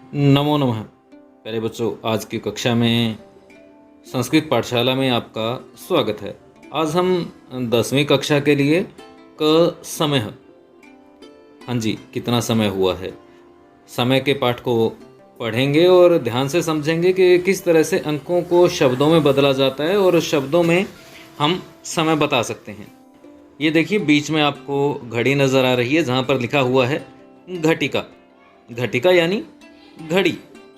नमो नमः। प्यारे बच्चों, आज की कक्षा में संस्कृत पाठशाला में आपका स्वागत है। आज हम 10वीं कक्षा के लिए क समय, हाँ जी, कितना समय हुआ है, समय के पाठ को पढ़ेंगे और ध्यान से समझेंगे कि किस तरह से अंकों को शब्दों में बदला जाता है और शब्दों में हम समय बता सकते हैं। ये देखिए, बीच में आपको घड़ी नज़र आ रही है जहाँ पर लिखा हुआ है घटिका। घटिका यानी घड़ी।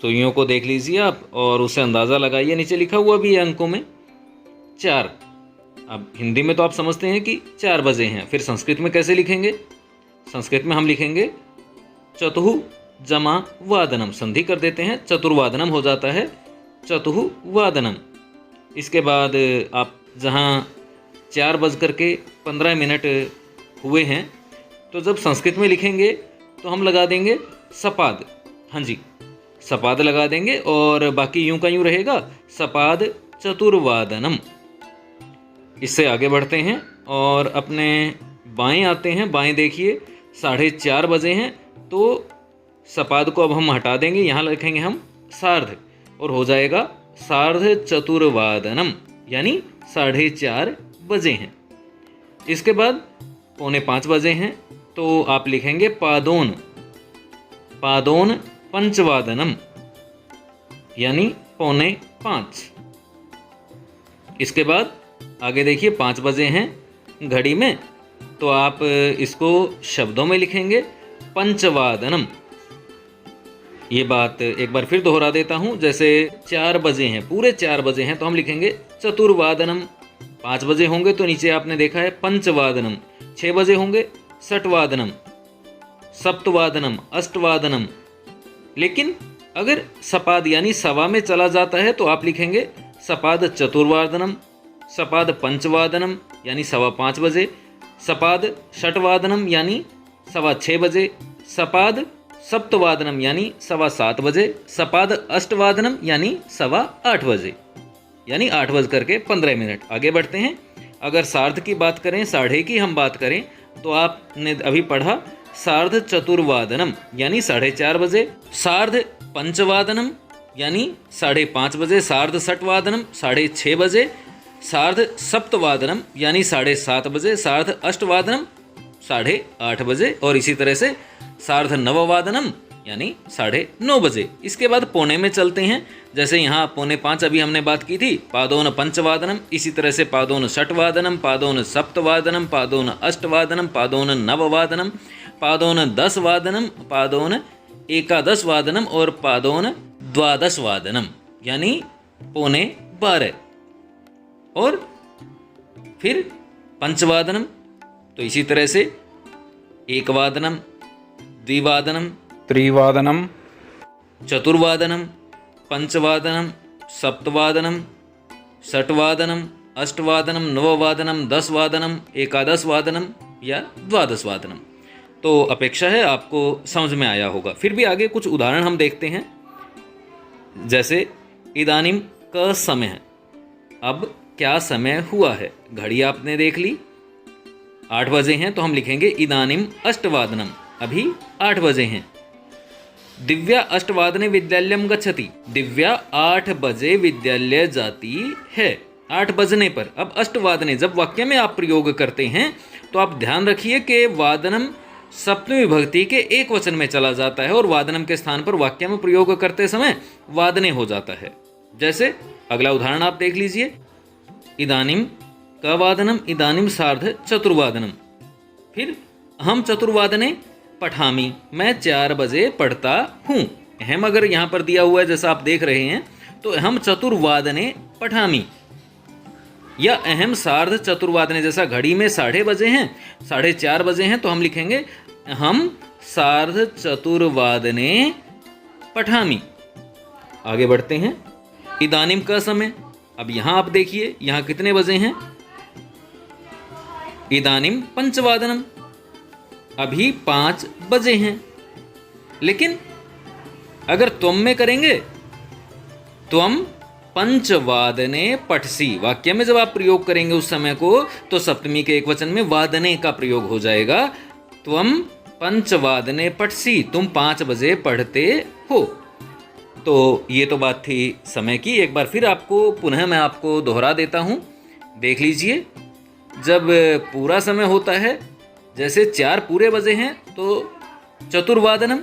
सुइयों को देख लीजिए आप और उससे अंदाज़ा लगाइए। नीचे लिखा हुआ भी है अंकों में 4। अब हिंदी में तो आप समझते हैं कि 4 बजे हैं, फिर संस्कृत में कैसे लिखेंगे? संस्कृत में हम लिखेंगे चतुः जमा वादनम, संधि कर देते हैं, चतुर्वादनम हो जाता है चतुः वादनम। इसके बाद आप जहाँ 4:15 हुए हैं, तो जब संस्कृत में लिखेंगे तो हम लगा देंगे सपाद। हाँ जी, सपाद लगा देंगे और बाकी यूं का यूं रहेगा सपाद चतुर्वादनम। इससे आगे बढ़ते हैं और अपने बाएं आते हैं। बाएं देखिए, 4:30 बजे हैं, तो सपाद को अब हम हटा देंगे, यहाँ लिखेंगे हम सार्ध और हो जाएगा सार्ध चतुर्वादनम, यानी 4:30 बजे हैं। इसके बाद 4:45 बजे हैं, तो आप लिखेंगे पादोन, पादोन पंचवादनम, यानी 4:45। इसके बाद आगे देखिए 5 बजे हैं घड़ी में, तो आप इसको शब्दों में लिखेंगे पंचवादनम। ये बात एक बार फिर दोहरा देता हूँ। जैसे 4 बजे हैं, पूरे 4 बजे हैं, तो हम लिखेंगे चतुर्वादनम। 5 बजे होंगे तो नीचे आपने देखा है पंचवादनम। 6 बजे होंगे षटवादनम, सप्तवादनम, अष्टवादनम। लेकिन अगर सपाद यानी सवा में चला जाता है तो आप लिखेंगे सपाद चतुर्वादनम, सपाद पंचवादनम यानी 5:15 बजे, सपाद षटवादनम यानी 6:15 बजे, सपाद सप्तवादनम यानी 7:15 बजे, सपाद अष्टवादनम यानी 8:15 बजे, यानी 8:15। आगे बढ़ते हैं। अगर सार्ध की बात करें, साढ़े की हम बात करें, तो आपने अभी पढ़ा सार्ध चतुर्वादनम यानी 4:30 बजे, सार्ध पंचवादनम यानी 5:30 बजे, सार्ध षटवादनम 6:30 बजे, सार्ध सप्तवादनम यानी 7:30 बजे, सार्ध अष्टवादनम 8:30 बजे और इसी तरह से सार्ध नववादनम यानी 9:30 बजे। इसके बाद पौने में चलते हैं। जैसे यहाँ 4:45 अभी हमने बात की थी, पादोन पंचवादनम, इसी तरह से पादोन षटवादनम, पादोन सप्तवादनम, पादोन अष्टवादनम, पादोन नववादनम, पादोन 10 वादनम, पादोन 11 वादनम और पादोन 12 वादनम यानी 11:15। और फिर पंचवादनम, तो इसी तरह से 1 वादनम, द्विवादनम, त्रिवादनम, चतुर्वादनम, पंचवादनम, सप्तवादनम, षटवादनम, अष्टवादनम, नववादनम, 10 वादनम, 11 वादनम या 12 वादनम। तो अपेक्षा है आपको समझ में आया होगा। फिर भी आगे कुछ उदाहरण हम देखते हैं। जैसे इदानीम का समय है, अब क्या समय हुआ है? घड़ी आपने देख ली, 8 बजे हैं, तो हम लिखेंगे इदानीम अष्टवादनम, अभी 8 बजे हैं। दिव्या अष्टवादने विद्यालयम गच्छति, दिव्या 8 बजे विद्यालय जाती है, 8 बजने पर। अब अष्टवादने जब वाक्य में आप प्रयोग करते हैं तो आप ध्यान रखिए कि वादनम सप्तमी विभक्ति के एक वचन में चला जाता है और वादनम के स्थान पर वाक्य में प्रयोग करते समय वादने हो जाता है। जैसे अगला उदाहरण आप देख लीजिए, इदानीम का वादनम, इदानीम सार्ध चतुर्वादनम। फिर हम चतुर्वादने पठामी, मैं 4 बजे पढ़ता हूँ। अहम अगर यहाँ पर दिया हुआ है जैसा आप देख रहे हैं, तो हम चतुर्वादने पठामी या अहम सार्ध चतुर्वादने, जैसा घड़ी में 4:30 बजे हैं, 4:30 बजे हैं, तो हम लिखेंगे हम सार्ध चतुर्वादने पठामी। आगे बढ़ते हैं। इदानीम का समय, अब यहाँ आप देखिए यहाँ कितने बजे हैं? इदानीम पंचवादनम, अभी 5 बजे हैं। लेकिन अगर त्वम में करेंगे, त्वम पंचवादने पठसी, वाक्य में जब आप प्रयोग करेंगे उस समय को, तो सप्तमी के एक वचन में वादने का प्रयोग हो जाएगा। त्वम पंचवादने पठसी, तुम 5 बजे पढ़ते हो। तो ये तो बात थी समय की। एक बार फिर आपको पुनः मैं आपको दोहरा देता हूँ, देख लीजिए। जब पूरा समय होता है, जैसे 4 पूरे बजे हैं तो चतुर्वादनम।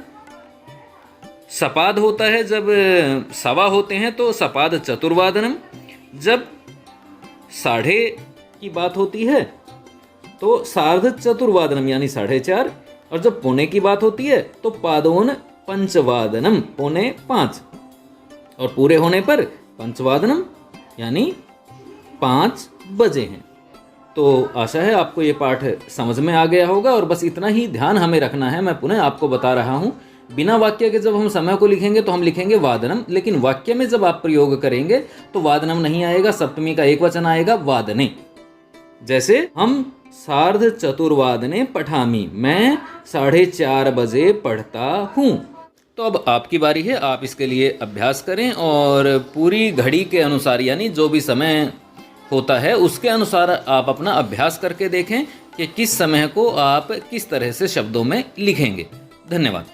सपाद होता है जब 1:15 होते हैं तो सपाद चतुर्वादनम। जब 4:30 की बात होती है तो सार्ध चतुर्वादनम यानी 4:30। और जब पौने की बात होती है तो पादोन पंचवादनम, 4:45। और पूरे होने पर पंचवादनम यानी 5 बजे हैं। तो आशा है आपको ये पाठ समझ में आ गया होगा। और बस इतना ही ध्यान हमें रखना है, मैं पुनः आपको बता रहा हूँ। बिना वाक्य के जब हम समय को लिखेंगे तो हम लिखेंगे वादनम, लेकिन वाक्य में जब आप प्रयोग करेंगे तो वादनम नहीं आएगा, सप्तमी का एक वचन आएगा वादने। जैसे हम सार्ध चतुर्वादने पठामी, मैं 4:30 बजे पढ़ता हूँ। तो अब आपकी बारी है, आप इसके लिए अभ्यास करें और पूरी घड़ी के अनुसार यानी जो भी समय होता है उसके अनुसार आप अपना अभ्यास करके देखें कि किस समय को आप किस तरह से शब्दों में लिखेंगे। धन्यवाद।